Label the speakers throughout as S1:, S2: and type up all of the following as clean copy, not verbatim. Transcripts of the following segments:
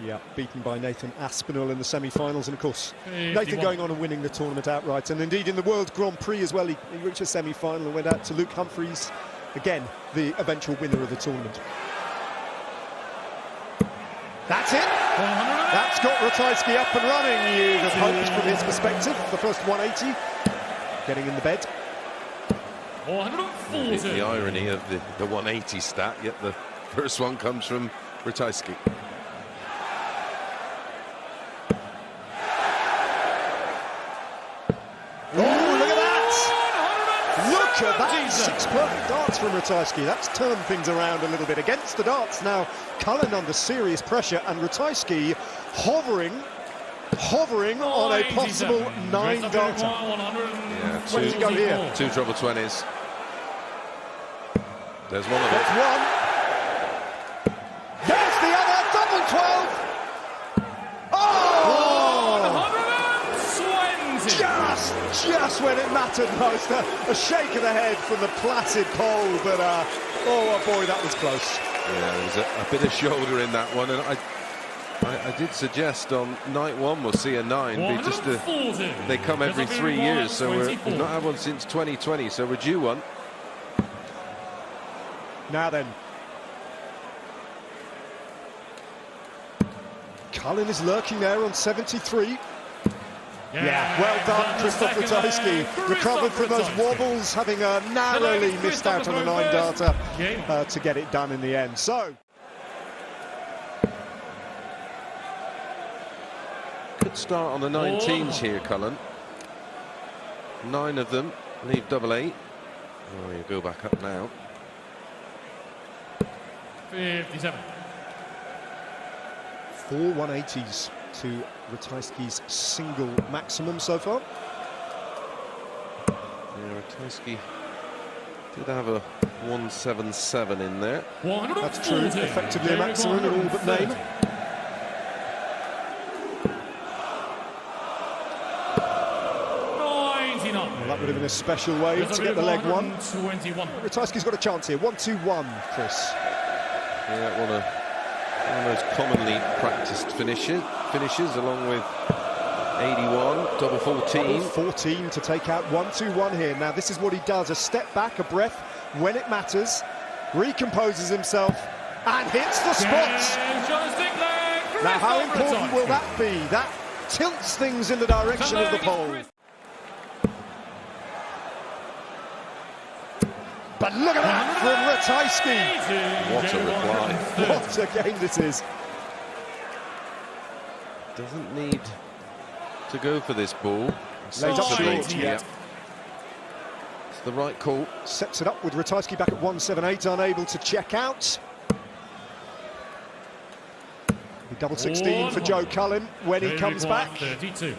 S1: Yeah, beaten by Nathan Aspinall in the semi-finals, and of course Nathan going on and winning the tournament outright, and indeed in the World Grand Prix as well. He reached a semi-final and went out to Luke Humphries, again the eventual winner of the tournament. That's it. That's got Ratajski up and running. You'd have hoped from his perspective. The first 180 getting in the bed.
S2: 440. The irony of the 180 stat, yet the first one comes from Ratajski.
S1: Look at that, 6 perfect darts from Ratajski. That's turned things around a little bit. Against the darts now, Cullen under serious pressure, and Ratajski hovering on a possible 9-darter.
S2: Yeah,
S1: Where does he go here?
S2: 2 treble 20s. There's one of them.
S1: That's one. There's the other, double 12. Oh!
S2: 120.
S1: Just when it mattered most, a shake of the head from the placid pole, but oh boy, that was close.
S2: Yeah, there was a bit of shoulder in that one, and I did suggest on night one we'll see a 9. They come every 3 years, so we've not had one since 2020, so we're due one.
S1: Now then, Cullen is lurking there on 73. Yeah, well done, Christoph Ratajski. Recovered from those wobbles, having narrowly missed out on a 9-darter to get it done in the end. So,
S2: good start on the 19s here, Cullen. 9 of them leave double 8. Oh, you go back up now.
S3: 57.
S1: 4 180s to Ratajski's single maximum so far.
S2: Yeah, Ratajski did have a 177 in there.
S1: That's true, effectively a maximum in all but name. Well, that would have been a special way to get the leg one. Ratajski's got a chance here. 1-2-1, Chris.
S2: Yeah, one of those commonly practiced finishes along with 81, double 14.
S1: Double 14 to take out 1-2-1 here. Now this is what he does, a step back, a breath when it matters, recomposes himself and hits the spots. Now how important will that be? That tilts things in the direction of the pole. But look at that from Ratajski.
S2: What a reply.
S1: What a game this is.
S2: Doesn't need to go for this ball.
S1: Laid up short,
S2: yeah. It's the right call.
S1: Sets it up with Ratajski back at 178, unable to check out. The double 16 for Joe Cullen when he comes back.
S3: 32.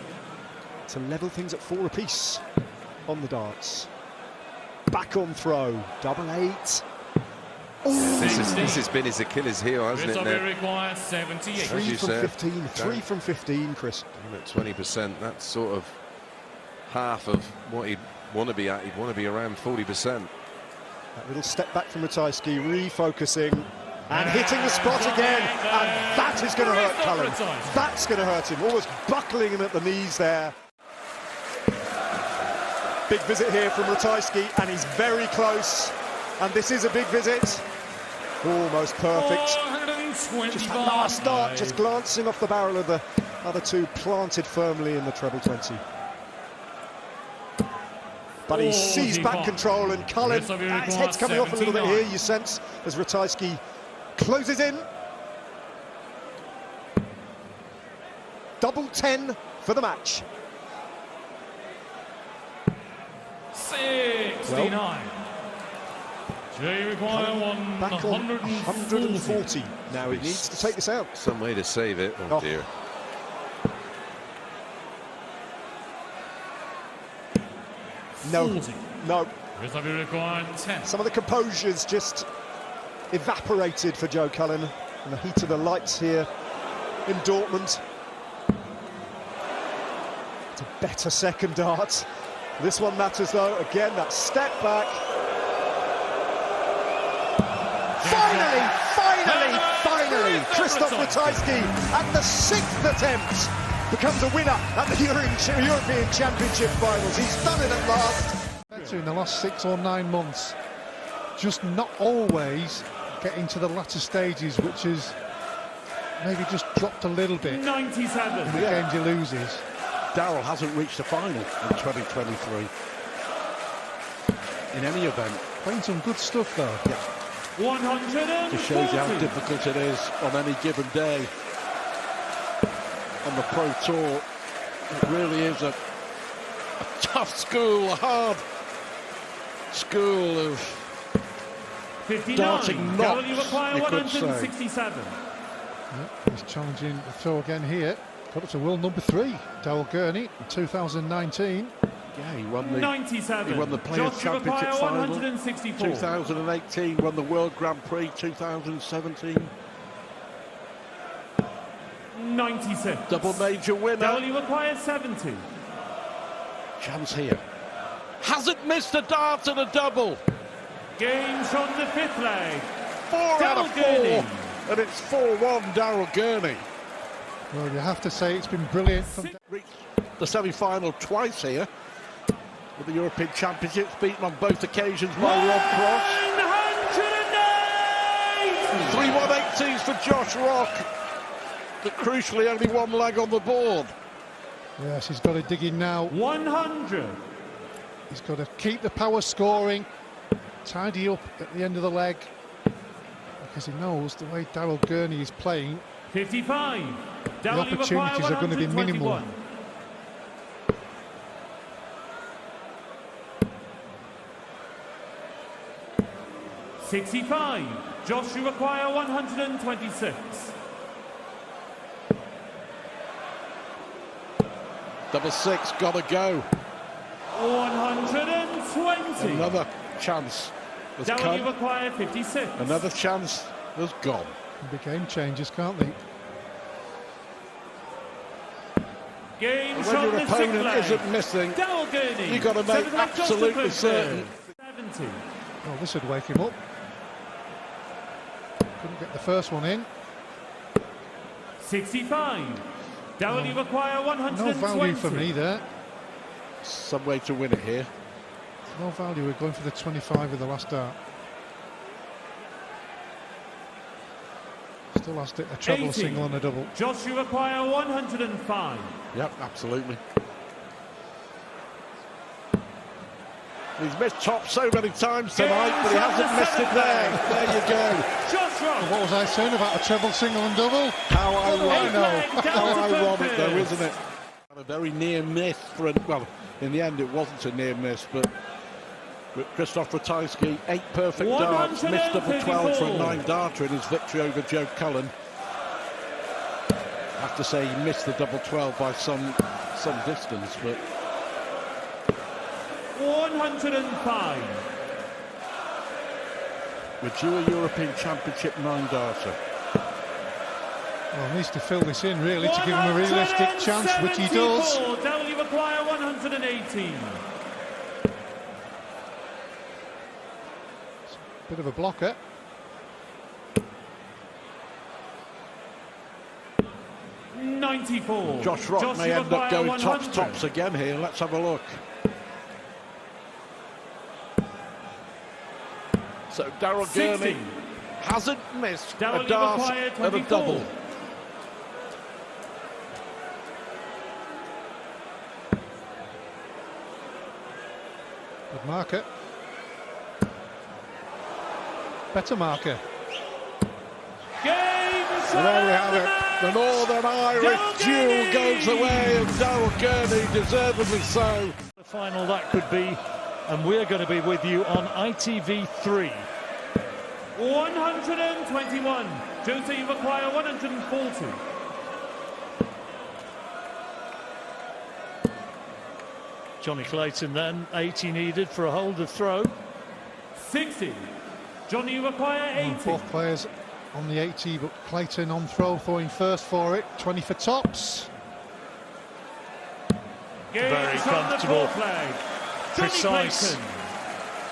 S1: To level things at 4 apiece on the darts. Back on throw, double 8.
S2: This has been his Achilles heel, hasn't it?
S3: 3
S1: from 15, 3 from 15, Chris.
S2: At 20%, that's sort of half of what he'd want to be at. He'd want to be around 40%.
S1: That little step back from Ratajski, refocusing and hitting the spot again. And that is going to hurt Cullen. That's going to hurt him, almost buckling him at the knees there. Big visit here from Ratajski, and he's very close. And this is a big visit. Almost perfect. Just that last dart, just glancing off the barrel of the other two, planted firmly in the treble 20. But he sees back control, and Cullen, his head's coming off a little bit here, you sense, as Ratajski closes in. Double 10 for the match.
S3: 69.
S1: Back on 140. Now he needs to take this out.
S2: Some way to save it. Oh dear.
S1: No, no.
S3: Some
S1: Some of the composure's just evaporated for Joe Cullen in the heat of the lights here in Dortmund. It's a better second dart. This one matters though. Again, that step back. Finally, Christoph Ratajski at the 6th attempt becomes a winner at the European Championship Finals. He's done it at last.
S4: In the last 6 or 9 months, just not always getting to the latter stages, which is maybe just dropped a little bit
S3: 97
S4: in the games he loses.
S5: Darryl hasn't reached the final in 2023 in any event.
S4: Playing some good stuff though.
S5: Yeah.
S3: 140.
S5: Just shows you how difficult it is on any given day on the Pro Tour. It really is a tough school, a hard school of
S3: 59.
S5: darting knots,
S3: You require
S5: you could say.
S3: 167.
S4: Yep, he's challenging the throw again here. Got up to world number 3, Darryl Gurney, in 2019.
S5: Yeah, he won the
S3: 97.
S5: He won the Players'
S3: Josh
S5: Championship
S3: Uruguay,
S5: final
S3: 164.
S5: 2018, won the World Grand Prix 2017.
S3: 96.
S5: Double major winner.
S3: You require 70.
S5: Chance here. Hasn't missed a dart and a double.
S3: Games from the 5th leg.
S5: 4 out of 4.
S3: Gurney.
S5: And it's 4-1 Darryl Gurney.
S4: Well, you have to say it's been brilliant.
S5: Reached the semi-final twice here with the European Championships, beaten on both occasions by Rob Cross.
S3: 108.
S5: 3-1-18s for Josh Rock, but crucially only 1 leg on the board.
S4: Yes, he's got to dig in now.
S3: 100.
S4: He's got to keep the power scoring, tidy up at the end of the leg, because he knows the way Darryl Gurney is playing,
S3: 55.
S4: the opportunities are going to be minimal.
S3: 65. Josh, you require 126.
S5: Double 6, gotta go.
S3: 120.
S5: Another chance has
S3: Dolan, you
S5: come.
S3: require 56.
S5: Another chance has gone.
S4: Big game changers, can't they?
S3: Games
S5: When
S3: from
S5: your
S3: the 6th
S5: opponent
S3: leg.
S5: isn't missing,
S3: Darryl Gurney.
S5: you've got to make
S3: 7th leg, Josh
S5: absolutely
S3: Uruguay.
S5: certain.
S3: 70.
S4: Well, this would wake him up. Couldn't get the first one in.
S3: 65. Darryl, you require
S4: No
S3: 120.
S4: value for me there.
S5: Some way to win it here.
S4: No value. We're going for the 25 with the last dart. Still has a treble,
S3: 80.
S4: a single and a double.
S3: Josh, you require 105.
S5: Yep, absolutely. He's missed top so many times tonight, but he hasn't missed it there. There you go.
S3: Josh Rock.
S4: What was I saying about a treble, single and double?
S5: How I want
S3: know.
S5: How I want it though,
S3: Focus.
S5: isn't it? A very near miss for well, in the end it wasn't a near miss, but Christoph Ratajski, 8 perfect darts, missed double 12 for a 9-darter in his victory over Joe Cullen. I have to say he missed the double 12 by some distance, but
S3: 105.
S5: with you a European Championship 9-darter.
S4: Well, needs to fill this in really to give him a realistic chance, which he does.
S3: Darryl, you require 118.
S4: Bit of a blocker.
S3: $94.
S5: Josh Rock may
S3: you
S5: end up
S3: require
S5: going
S3: 100.
S5: tops again here. Let's have a look. So Darryl
S3: 60.
S5: Gurney hasn't missed
S3: Darryl,
S5: a
S3: you
S5: dart
S3: require
S5: and a
S3: 24.
S5: double.
S4: Good marker. Better marker.
S3: Games
S5: And there we have it. The Northern Irish duel goes the way of Darryl Gurney, deservedly so.
S6: The final that could be, and we're going to be with you on ITV3.
S3: 121. Sousa, you require 140.
S6: Johnny Clayton then, 80 needed for a hold of throw.
S3: 60. Johnny, you require 80.
S4: Both players on the 80, but Clayton on throw, throwing first for it. 20 for tops.
S3: Games
S6: Very
S3: from the
S6: comfortable.
S3: 4th leg. Johnny
S6: Precise.
S3: Clayton.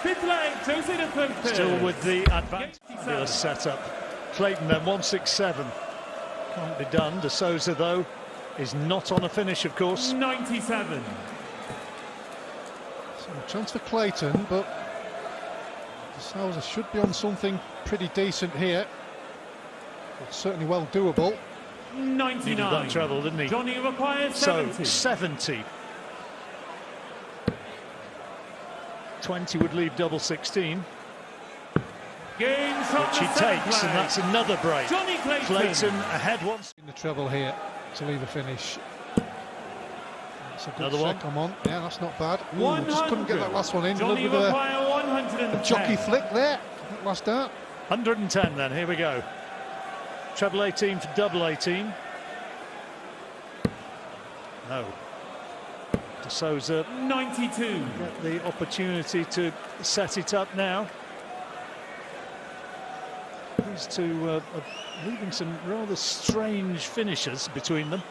S3: Fifth leg, Sousa to throw third.
S6: Still with the advantage. Fabulous setup. Clayton then 167. Can't be done. De Sousa, though, is not on a finish, of course.
S3: 97.
S4: So a chance for Clayton, but De Sousa should be on something pretty decent here. It's certainly well doable.
S3: 99.
S6: Needed that treble, didn't he?
S3: Johnny requires 70.
S6: So 70. 20 would leave double 16.
S3: Gains from
S6: Which he
S3: the
S6: takes, and that's another break.
S3: Johnny Clayton.
S6: Clayton ahead once.
S4: In the treble here to leave a finish. That's a good
S6: Another one.
S4: second one. Yeah, that's not bad. Ooh, just couldn't get that last one in.
S3: Johnny
S4: Look with
S3: require 110.
S4: a jockey flick there. Last dart.
S6: 110 then, here we go. Treble 18 for double 18. No. De Sousa
S3: 92.
S6: get the opportunity to set it up now. These two are leaving some rather strange finishes between them.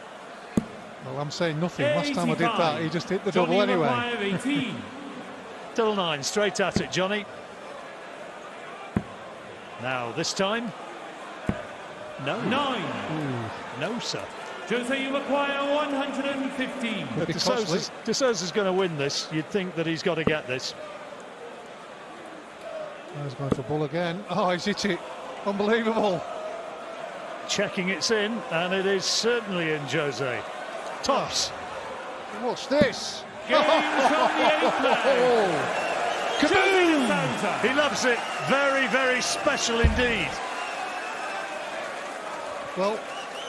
S4: Well, I'm saying nothing. Last time I did that, he just hit the double anyway.
S3: 18.
S6: Double 9, straight at it, Johnny. Now, this time. No.
S3: 9.
S6: Ooh, no, sir.
S3: Jose, you require 115.
S4: Could be costly.
S6: De Sousa's going to win this. You'd think that he's got to get this.
S4: He's going for bull again. Oh, he's hit it. Unbelievable.
S6: Checking it's in, and it is certainly in, Jose. Tops.
S4: What's this?
S3: Gains from the 8th leg.
S4: Kaboom!
S6: He loves it. Very, very special indeed.
S4: Well,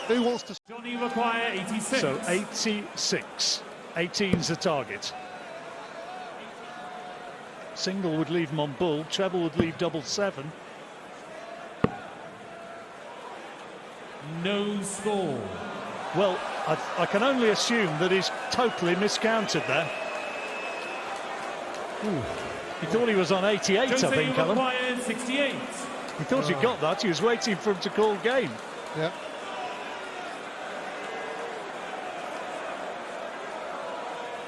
S4: who wants to...
S3: Johnny require 86.
S6: So 86. 18's the target. Single would leave him on bull. Treble would leave double 7.
S3: No score.
S6: Well, I can only assume that he's totally miscounted there. Ooh. He thought he was on 88,
S3: Jose,
S6: I think,
S3: you
S6: Cullen.
S3: require 68.
S6: He thought he got that. He was waiting for him to call game.
S4: Yeah.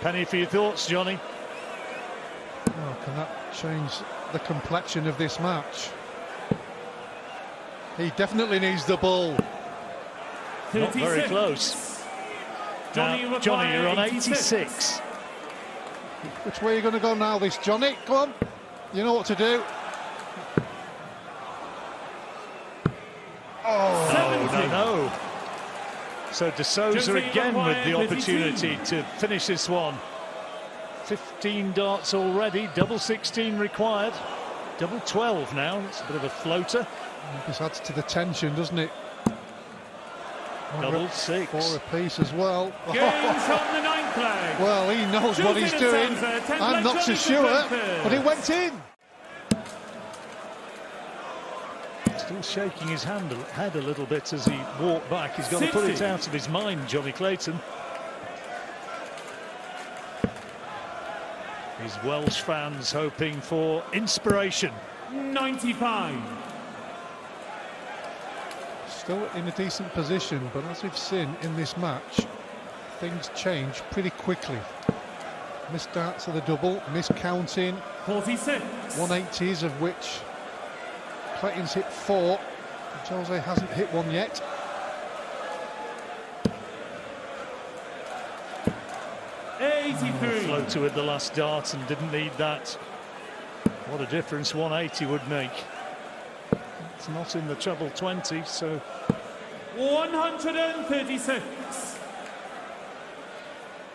S6: Penny for your thoughts, Johnny.
S4: Oh, can that change the complexion of this match? He definitely needs the bull.
S6: Not very
S3: 36.
S6: close.
S3: Johnny,
S6: Now, Johnny, you're on
S3: 86.
S6: 86.
S4: Which way are you going to go now, this Johnny? Come on. You know what to do.
S6: Oh, no. So De Sousa
S3: Jose
S6: again with the
S3: required
S6: opportunity to finish this one. 15 darts already, double 16 required. Double 12 now, it's a bit of a floater.
S4: This adds to the tension, doesn't it?
S6: Double 6.
S4: 4 apiece as well.
S3: Gains from the 9th leg.
S4: Well, he knows what he's doing. I'm not so sure, but it went in.
S6: Still shaking his head a little bit as he walked back. He's got to put it
S3: 60.
S6: out of his mind, Johnny Clayton. His Welsh fans hoping for inspiration.
S3: 95.
S4: Still in a decent position, but as we've seen in this match, things change pretty quickly. Missed darts of the double, miscounting.
S3: 46.
S4: 180s, of which Clayton's hit 4. Jose hasn't hit one yet.
S6: Floater with the last dart and didn't need that. What a difference 180 would make. It's not in the treble 20, so
S3: 136.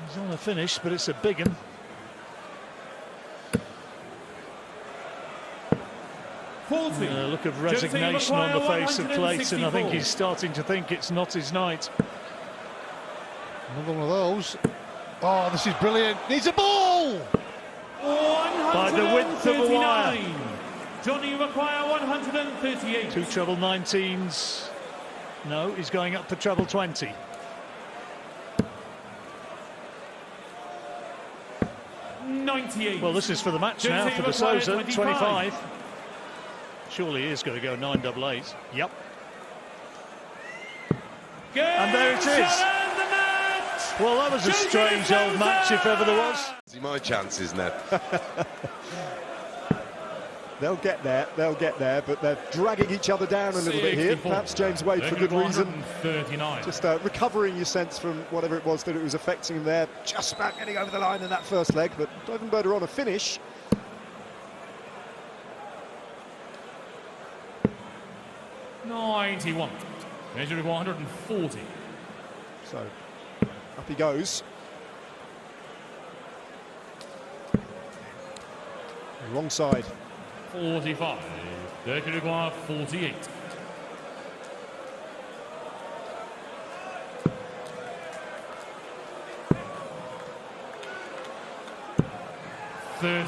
S6: he's on a finish, but it's a big one. A look of resignation on the face of Clayton. I think he's starting to think it's not his night.
S4: Another one of those. Oh, this is brilliant. Needs a ball!
S6: By the width of a wire.
S3: Johnny require 138.
S6: 2 treble 19s. No, he's going up for treble 20. Well, this is for the match now for De Sousa. 25. Surely he is going to go 9 double 8. Yep. And there it is. Well, that was a strange old match if ever there was.
S2: See my chances now.
S1: They'll get there, but they're dragging each other down a little bit here. Perhaps James Wade for good reason. Just recovering your sense from whatever it was that it was affecting him there. Just about getting over the line in that first leg, but Duijvenbode on a finish.
S3: .91. Measured 140.
S1: So, up he goes. Wrong side.
S3: 45. Dirk require 48.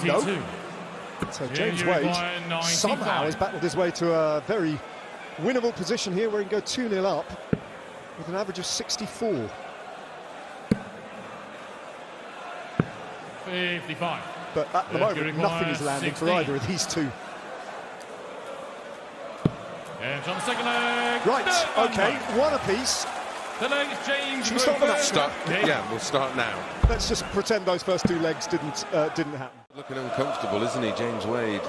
S1: No. So James Wade somehow has battled his way to a very winnable position here where he can go 2-0 up with an average of 64.
S3: 55.
S1: But at the moment, nothing is landing
S3: 16.
S1: for either of these two.
S3: And on the second leg.
S1: Right, okay, one apiece.
S3: The legs, James.
S1: Should we start the match?
S2: Yeah, we'll start now.
S1: Let's just pretend those first two legs didn't happen.
S2: Looking uncomfortable, isn't he, James Wade?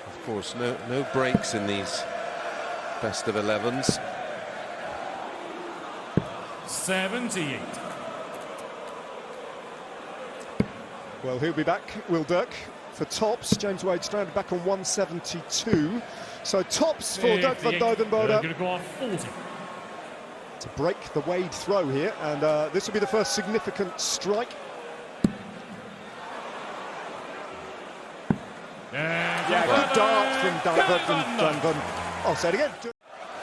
S2: Of course, no breaks in these best of 11s.
S3: 78.
S1: Well, he'll be back, Will Dirk, for tops. James Wade stranded back on 172. So tops for Dirk van Duijvenbode.
S3: Going to go on 40.
S1: To break the Wade throw here, and this will be the first significant strike. Yeah, good dart from Duijvenbode. I'll say it again.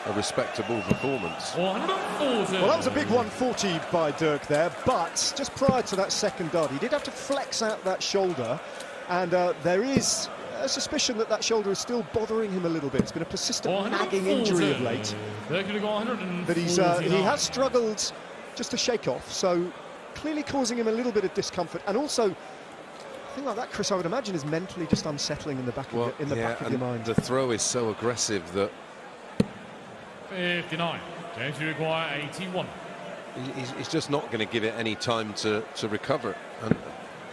S2: A respectable performance.
S3: 140.
S1: Well, that was a big 140 by Dirk there, but just prior to that second dart, he did have to flex out that shoulder, and there is a suspicion that that shoulder is still bothering him a little bit. It's been a persistent nagging injury of late.
S3: They're going to go 140.
S1: But he has struggled just to shake off, so clearly causing him a little bit of discomfort, and also a thing like that, Chris, I would imagine is mentally just unsettling in the back of your mind.
S2: The throw is so aggressive that
S3: 59. James require 81.
S2: He's just not going to give it any time to recover. And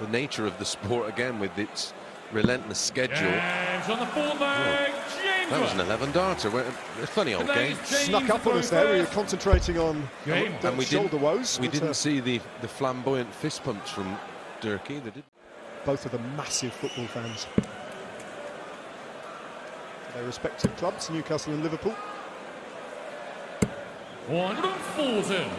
S2: the nature of the sport, again, with its relentless schedule.
S3: James on the fourth leg. James.
S2: That was an 11-darter. A funny old game.
S1: Snuck up on us there. We were concentrating on shoulder woes.
S2: We didn't see the flamboyant fist pumps from Dirk either, did we?
S1: Both of them massive football fans. Their respective clubs, Newcastle and Liverpool.
S3: 140.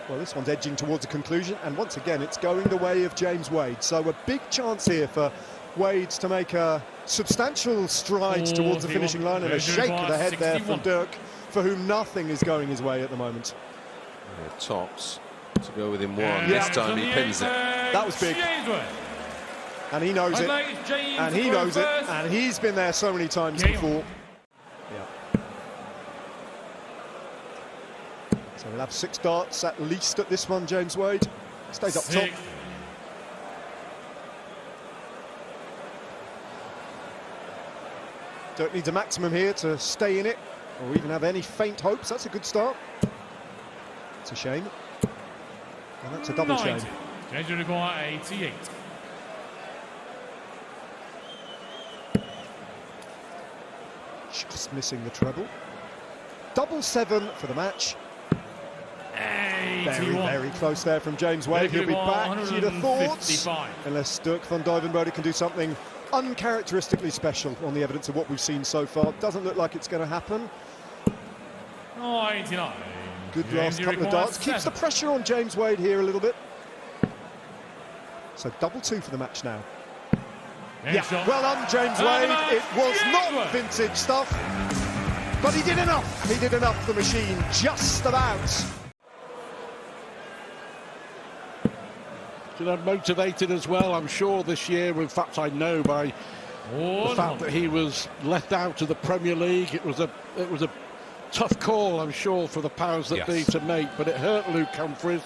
S1: Well, this one's edging towards a conclusion, and once again, it's going the way of James Wade. So a big chance here for Wade to make a substantial stride towards the finishing line, and a shake of the head there from Dirk, for whom nothing is going his way at the moment.
S2: Yeah, tops to go within one. This time he pins it.
S1: That was big. And he knows it, and he knows it, and he's been there so many times before. Yeah. So we'll have 6 darts at least at this one, James Wade. Stays up top. Dirk needs a maximum here to stay in it, or even have any faint hopes. That's a good start. It's a shame. And that's a double shame.
S3: James require 88.
S1: Just missing the treble. Double 7 for the match.
S3: 81.
S1: Very close there from James Wade. He'll be back, you'd have thought, unless Dirk van Duijvenbode can do something uncharacteristically special on the evidence of what we've seen so far. Doesn't look like it's going to happen.
S3: 89.
S1: Good last couple of darts. Keeps the pressure on James Wade here a little bit. So double 2 for the match now. Yeah, well done, James Wade. It was not vintage stuff, but he did enough. He did enough, the machine, just about.
S5: You know, motivated as well, I'm sure, this year. In fact, I know by the fact that he was left out of the Premier League. It was a tough call, I'm sure, for the powers that be to make, but it hurt Luke Humphries.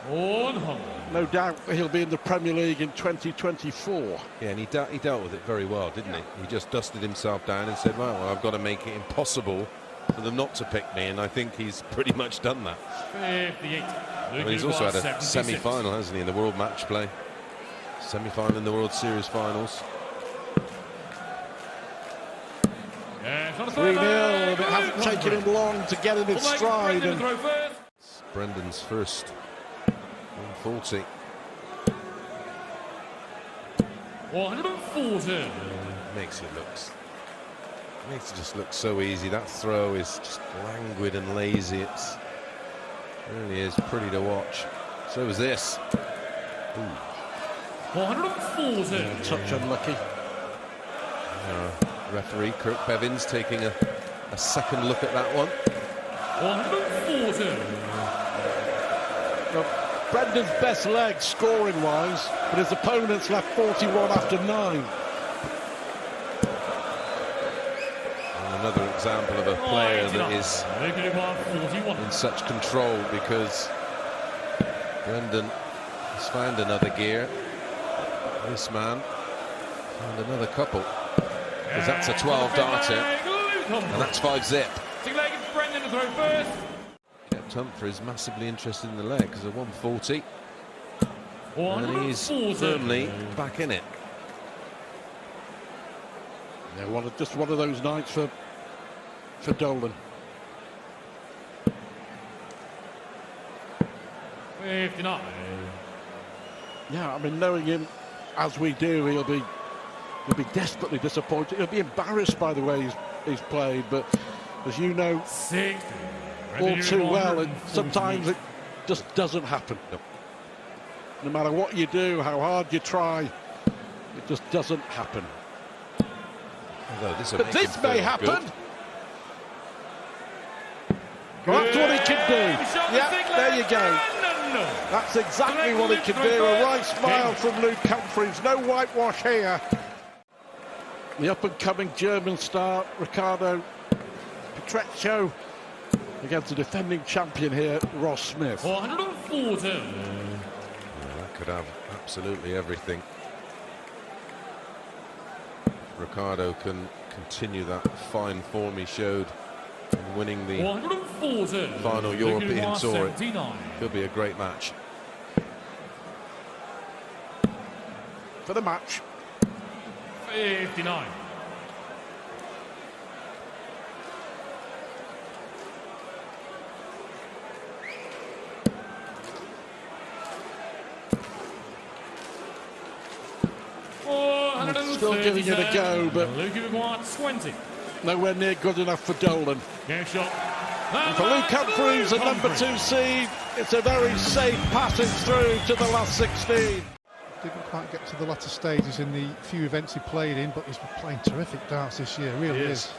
S5: No doubt he'll be in the Premier League in 2024.
S2: Yeah, and he dealt with it very well, didn't he? He just dusted himself down and said, well, I've got to make it impossible for them not to pick me, and I think he's pretty much done that.
S3: 58.
S2: Well, he's also had a semi-final, hasn't he, in the World Match Play? Semi-final in the World Series Finals.
S5: 3-0, it hasn't taken him long to get in his stride. And
S2: Brendan's first 140.
S3: 140.
S2: Makes it just look so easy. That throw is just languid and lazy. It really is pretty to watch. So is this. Ooh.
S3: 140.
S5: Yeah, touch unlucky.
S2: Referee Kirk Bevins taking a second look at that one.
S3: 140.
S5: Well, Brendan's best leg scoring-wise, but his opponent's left 41 after 9.
S2: And another example of a player that is in such control, because Brendan has found another gear. This man found another couple. Because that's a 12-darter, and that's 5-zip. Kept Humphries massively interested in the leg, because a 140. And he's firmly back in it.
S5: Yeah, just one of those nights for Dolan.
S3: 59.
S5: Yeah, I mean, knowing him as we do, he'll be desperately disappointed. He'll be embarrassed by the way he's played, but as you know all too well, and sometimes it just doesn't happen. No matter what you do, how hard you try, it just doesn't happen. But this may happen. Well, that's what he can do. Yeah, there you go. That's exactly what he can do. A right smile from Luke Humphries. No whitewash here. The up-and-coming German star, Ricardo Pietreczko, against the defending champion here, Ross Smith.
S3: 140.
S2: That could have absolutely everything. Ricardo can continue that fine form he showed in winning the
S3: 140.
S2: final European Tour. It could be a great match.
S5: For the match.
S3: 59.
S5: Still giving it a go, but
S3: 20.
S5: Nowhere near good enough for Dolan.
S3: Game shot.
S5: And for Luke Humphries, a number 2 seed, it's a very safe passage through to the last 16.
S4: Didn't quite get to the latter stages in the few events he played in, but he's been playing terrific darts this year, really is.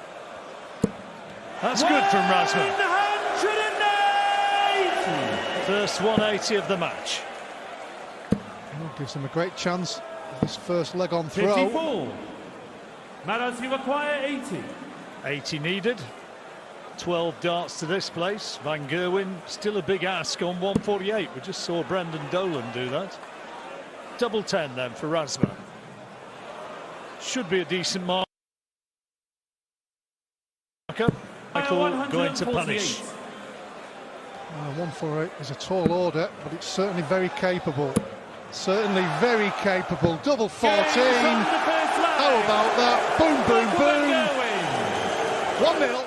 S6: That's good from Razma. 180! First 180 of the match.
S4: Well, gives him a great chance. This first leg on throw.
S3: 54. Matters you require 80.
S6: 80 needed. 12 darts to this place. Van Gerwen still a big ask on 148. We just saw Brendan Dolan do that. Double 10 then for Razma. Should be a decent marker. Michael going to punish.
S4: 148 is a tall order, but it's certainly very capable. Certainly very capable. Double 14. How about that? Boom, boom, boom. 1-0.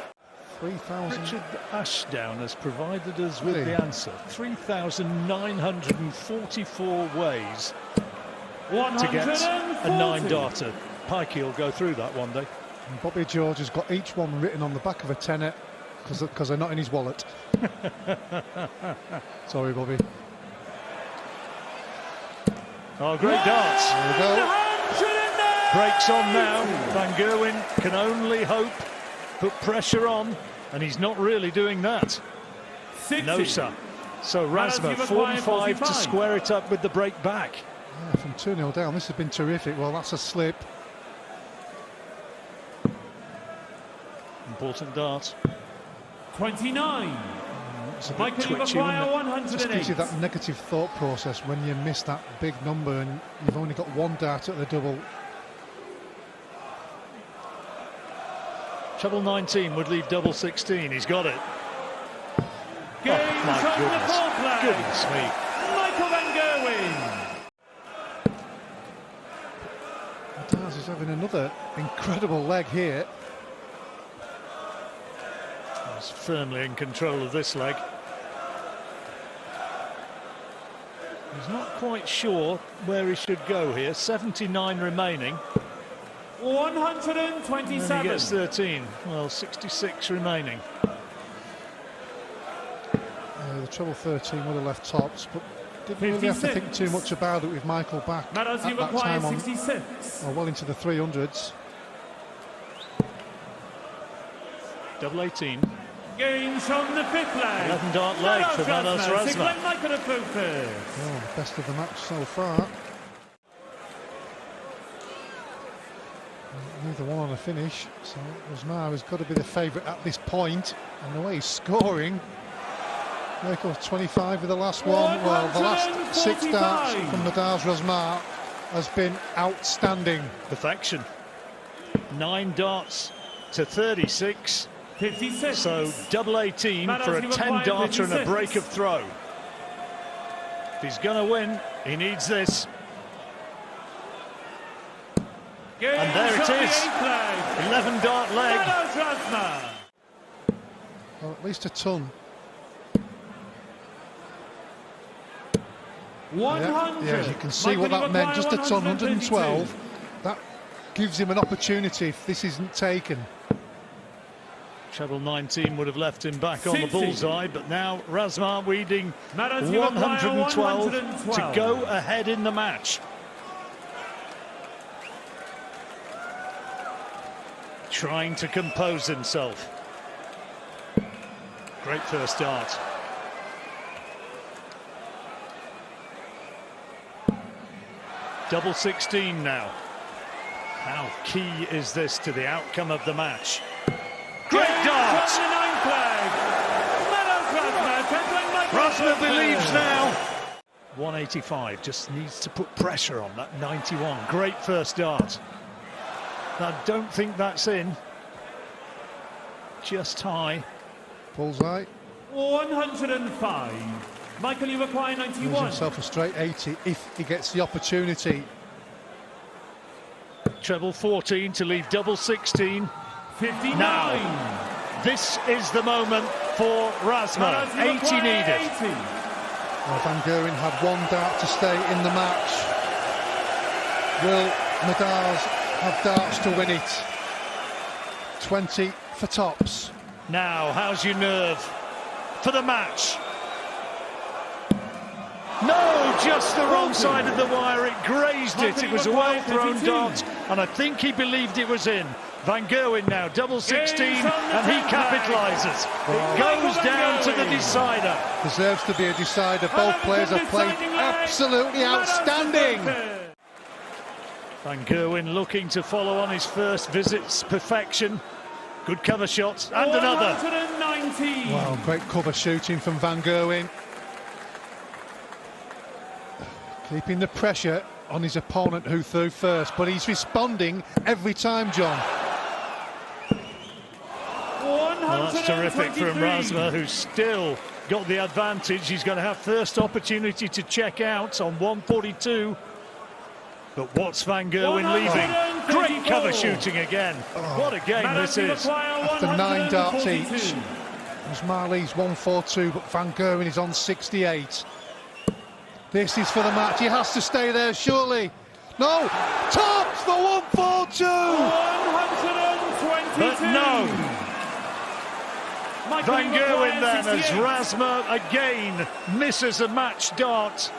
S4: 3,000.
S6: Richard Ashdown has provided us with the answer. 3,944 ways to get a 9-darter. Pikey will go through that one day.
S4: And Bobby George has got each one written on the back of a tenner because they're not in his wallet. Sorry, Bobby.
S6: Oh, great darts.
S4: There we go.
S6: Breaks on now. Van Gerwen can only hope. Put pressure on, and he's not really doing that.
S3: 60.
S6: No, sir. So Razma, 45 to square it up with the break back.
S4: Yeah, from 2-0 down, this has been terrific. Well, that's a slip.
S6: Important dart.
S3: 29.
S4: It's a bit
S3: Michael, you
S4: twitchy,
S3: require
S4: isn't it?
S3: 108.
S4: Just gives you that negative thought process when you miss that big number and you've only got one dart at the double.
S6: Treble 19 would leave double 16. He's got it.
S3: Game
S6: Oh, my
S3: from the
S6: goodness.
S3: fourth leg.
S6: Goodness me.
S3: Michael van Gerwen.
S4: Daz is having another incredible leg here.
S6: He's firmly in control of this leg. He's not quite sure where he should go here. 79 remaining.
S3: 127.
S6: And he gets 13. Well, 66 remaining.
S4: The treble 13 would have left tops, but didn't really have to think too much about it with Michael back at
S3: Marazzi
S4: that time on,
S3: 66.
S4: well into the 300s.
S6: Double 18.
S3: Games from the fifth leg.
S6: 11 dart leg for Manos Razma.
S4: Oh, best of the match so far. Neither one on a finish, so Razma has got to be the favourite at this point, and the way he's scoring. Michael 25 with the last one. Well, the last 6 darts from Nadal Razma has been outstanding.
S6: Perfection. 9 darts to 36.
S3: 56.
S6: So double 18 for a 10 darter and a break of throw. If he's going to win, he needs this. And there it is. 11 dart leg.
S4: Well, at least a ton. Yeah, as you can see what that meant, just a ton, 112. That gives him an opportunity if this isn't taken.
S6: Treble 19 would have left him back on the bullseye, but now Razma weeding 112 to go ahead in the match. Trying to compose himself. Great first dart. Double 16 now. How key is this to the outcome of the match? Great dart! Razma believes now. 185, just needs to put pressure on that 91. Great first dart. I don't think that's in. Just high.
S4: Bullseye.
S3: 105. Michael, you require 91.
S4: Gives himself a straight 80 if he gets the opportunity.
S6: Treble 14 to leave double 16.
S3: 59.
S6: Now, this is the moment for Razma. 80 needed.
S3: 80.
S4: Well, Van Gerwen had 1 dart to stay in the match. Will Nadal have darts to win it? 20 for tops.
S6: Now, how's your nerve for the match? No, just the wrong side of the wire. It grazed it. It was a well-thrown dart, and I think he believed it was in. Van Gerwen now, double 16, and he capitalises. It goes down to the decider.
S4: Deserves to be a decider. Both players have played absolutely outstanding.
S6: Van Gerwen looking to follow on his first visit's perfection. Good cover shot, and another.
S3: 119.
S4: Wow, great cover shooting from Van Gerwen. Keeping the pressure on his opponent who threw first, but he's responding every time, John.
S6: Well, that's terrific from Razma, who's still got the advantage. He's going to have first opportunity to check out on 142. But what's Van Gerwen leaving? Great cover shooting again. What a game this is.
S4: After 9 darts each, Razma leaves 142, but Van Gerwen is on 68. This is for the match. He has to stay there, surely. No! Tops the 142!
S3: 122.
S6: But no! Van Gerwen then, as Razma again misses a match dart.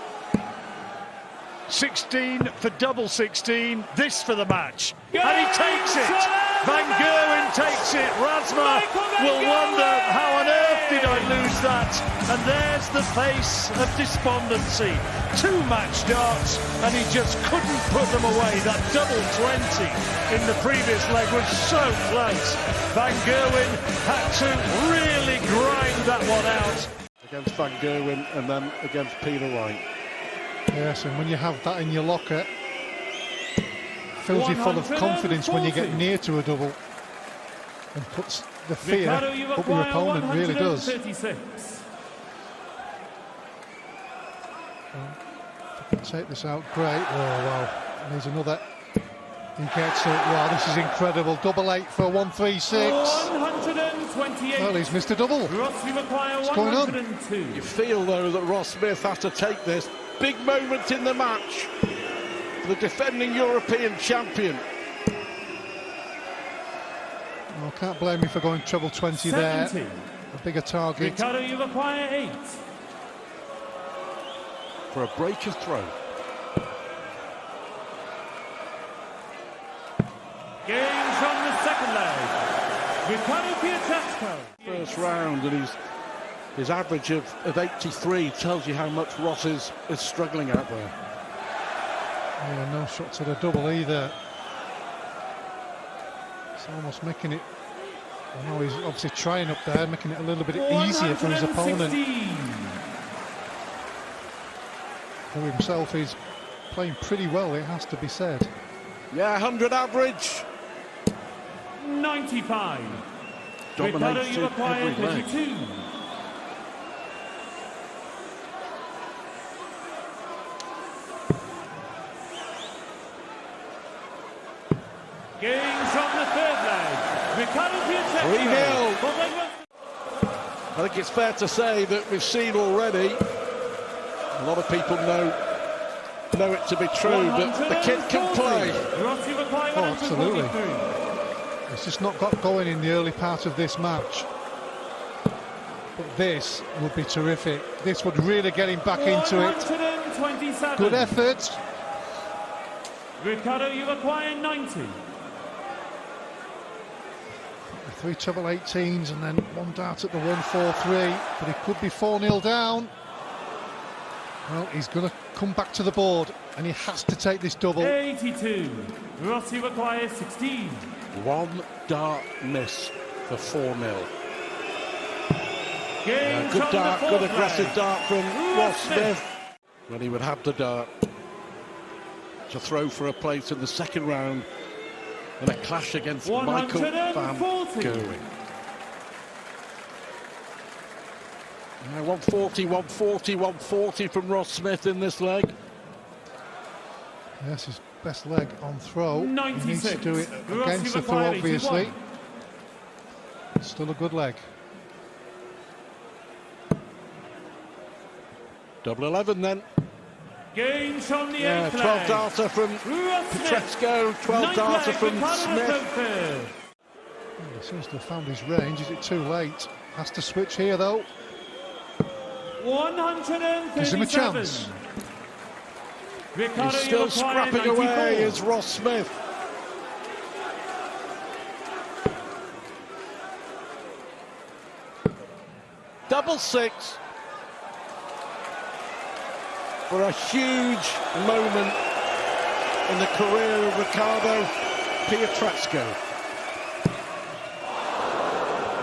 S6: 16 for double 16, this for the match. And he takes it! Van Gerwen takes it. Razma will wonder, how on earth did I lose that? And there's the face of despondency. 2 match darts, and he just couldn't put them away. That double 20 in the previous leg was so close. Van Gerwen had to really grind that one out.
S5: Against Van Gerwen and then against Peter Wright.
S4: Yes, and when you have that in your locker, it fills you full of confidence when you get near to a double. and puts the fear up your opponent, really does. Take this out, great. Oh wow, and there's another. He gets it. Wow, this is incredible. Double 8 for 136.
S3: 128.
S4: Well, he's missed a double. What's going on?
S5: You feel though that Ross Smith has to take this big moment in the match. The defending European champion.
S4: Well, can't blame me for going treble 20 there. A bigger target.
S3: Ricardo, you require 8.
S5: For a breaker's throw.
S3: Game from the second leg. Ricardo Pietreczko.
S5: First round, and his average of 83 tells you how much Ross is struggling out there.
S4: Yeah, no shots at a double either. It's almost making it. I know he's obviously trying up there, making it a little bit easier for his opponent. For himself, he's playing pretty well, it has to be said.
S5: Yeah, 100 average.
S3: 95.
S5: Dominated
S3: Ricardo, you require
S5: every leg.
S3: 32. Game from the third leg. Ricardo Pietreczko.
S5: 3-0. I think it's fair to say that we've seen already, a lot of people know it to be true, that the kid can play.
S4: Oh, absolutely. It's just not got going in the early part of this match. But this would be terrific. This would really get him back into it. Good effort.
S3: Ricardo, you require 90.
S4: 3 treble 18s and then one dart at the 143, but he could be 4-0 down. Well, he's going to come back to the board and he has to take this double.
S3: 82. Rossi requires 16.
S5: One dart miss for 4-0.
S3: Good
S5: dart, good aggressive dart from Ross Smith. When he would have the dart to throw for a place in the second round in a clash against Michael van Gerwen. 140, 140, 140 from Ross Smith in this leg.
S4: Yes, his best leg on throw.
S3: 96.
S4: He needs to do it against the throw, obviously. Still a good leg.
S5: Double 11 then.
S3: Games from the
S5: 12 darter from Pietreczko, 12 darter from Smith.
S4: He seems to have found his range. Is it too late? Has to switch here though.
S3: 137.
S4: Gives him a chance.
S3: Ricardo,
S5: He's still scrapping away is Ross Smith. Double 6 for a huge moment in the career of Ricardo Pietreczko.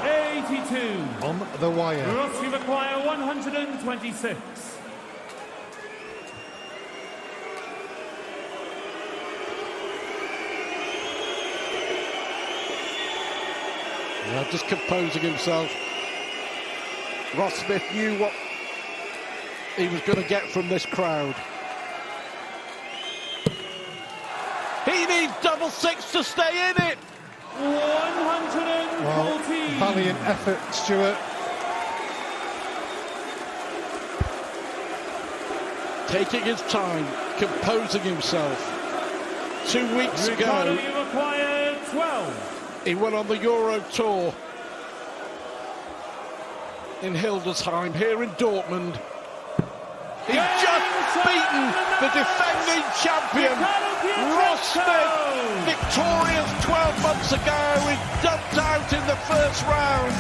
S3: 82.
S4: On the wire.
S3: Rossi require 126.
S5: Just composing himself. Ross Smith knew what he was going to get from this crowd. He needs double 6 to stay in it.
S3: 114.
S4: Well, valiant effort, Stuart.
S5: Taking his time, composing himself. 2 weeks
S3: Ricardo,
S5: ago,
S3: you require 12.
S5: he went on the Euro Tour in Hildesheim, here in Dortmund. He's just beaten the defending champion, Ross Smith, victorious 12 months ago. He dumped out in the first round.